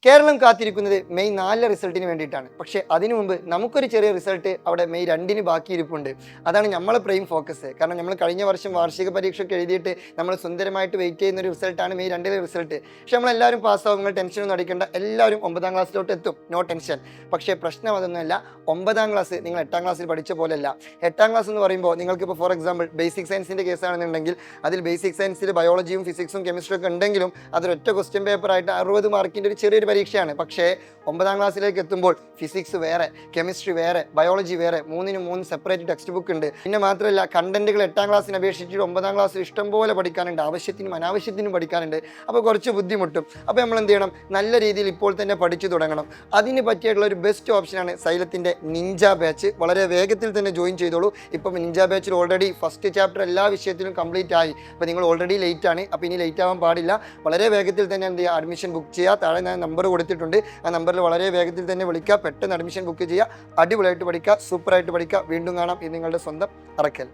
കേരളം കാത്തിരിക്കുന്നത് മെയ് 4 റിസൾട്ടിന് വേണ്ടിയിട്ടാണ്. പക്ഷേ അതിനു മുമ്പ് നമുക്കൊരു ചെറിയ റിസൾട്ട് അവിടെ മെയ് 2 ബാക്കിയിരിപ്പുണ്ട്. അതാണ് നമ്മളെ പ്രൈം ഫോക്കസ്. കാരണം നമ്മൾ കഴിഞ്ഞ വർഷം വാർഷിക പരീക്ഷയ്ക്ക് എഴുതിയിട്ട് നമ്മൾ സുന്ദരമായിട്ട് വെയിറ്റ് ചെയ്യുന്ന ഒരു റിസൾട്ടാണ് മെയ് 2 റിസൾട്ട്. പക്ഷേ നമ്മളെല്ലാവരും പാസ്സാവും, നിങ്ങൾ ടെൻഷനൊന്നും അടിക്കേണ്ട, എല്ലാവരും 9ാം ക്ലാസ്സിലോട്ട് എത്തും, നോ ടെൻഷൻ. പക്ഷേ പ്രശ്നം അതൊന്നുമല്ല. 9ാം ക്ലാസ് നിങ്ങൾ 8ാം ക്ലാസ്സിൽ പഠിച്ച പോലെയല്ല. 8ാം ക്ലാസ് എന്ന് പറയുമ്പോൾ നിങ്ങൾക്കിപ്പോൾ ഫോർ എക്സാമ്പിൾ ബേസിക് സയൻസിൻ്റെ കേസാണെന്നുണ്ടെങ്കിൽ അതിൽ ബേസിക് സയൻസിൽ ബയോളജിയും ഫിസിക്സും കെമിസ്ട്രിയും ഒക്കെ ഉണ്ടെങ്കിലും അതൊരൊറ്റ ക്വസ്റ്റ്യൻ പേപ്പറായിട്ട് 60 മാർക്കിൻ്റെ ഒരു ചെറിയൊരു പരീക്ഷയാണ്. പക്ഷേ 9ാം ക്ലാസ്സിലേക്ക് എത്തുമ്പോൾ ഫിസിക്സ് വേറെ, കെമിസ്ട്രി വേറെ, ബയോളജി വേറെ, 3 സെപ്പറേറ്റ് ടെക്സ്റ്റ് ബുക്ക് ഉണ്ട്. പിന്നെ മാത്രമല്ല കണ്ടന്റുകൾ 8ാം ക്ലാസ്സിനെ അപേക്ഷിച്ചിട്ട് 9ാം ക്ലാസ്സിൽ ഇഷ്ടംപോലെ പഠിക്കാനുണ്ട്, ആവശ്യത്തിനും അനാവശ്യത്തിനും പഠിക്കാനുണ്ട്. അപ്പോൾ കുറച്ച് ബുദ്ധിമുട്ടും. അപ്പോൾ നമ്മൾ എന്ത് ചെയ്യണം? നല്ല രീതിയിൽ ഇപ്പോൾ തന്നെ പഠിച്ചു തുടങ്ങണം. അതിന് പറ്റിയിട്ടുള്ള ഒരു ബെസ്റ്റ് ഓപ്ഷനാണ് സൈലത്തിൻ്റെ നിഞ്ച ബാച്ച്. വളരെ വേഗത്തിൽ തന്നെ ജോയിൻ ചെയ്തോളൂ. ഇപ്പം നിഞ്ച ബാച്ചിൽ ഓൾറെഡി ഫസ്റ്റ് ചാപ്റ്റർ എല്ലാ വിഷയത്തിലും കംപ്ലീറ്റ് ആയി. അപ്പോൾ നിങ്ങൾ ഓൾറെഡി ലേറ്റ് ആണ്, അപ്പോൾ ഇനി ലേറ്റ് ആവാൻ പാടില്ല. വളരെ വേഗത്തിൽ തന്നെ എന്ത് ചെയ്യുക? അഡ്മിഷൻ ബുക്ക് ചെയ്യുക. താഴെ ഞാൻ നമ്പർ കൊടുത്തിട്ടുണ്ട്. ആ നമ്പറിൽ വളരെ വേഗത്തിൽ തന്നെ വിളിക്കുക, പെട്ടെന്ന് അഡ്മിഷൻ ബുക്ക് ചെയ്യുക. അടിപൊളിയായിട്ട് പഠിക്കുക, സൂപ്പറായിട്ട് പഠിക്കുക. വീണ്ടും കാണാം. ഇത് നിങ്ങളുടെ സ്വന്തം അറക്കൽ.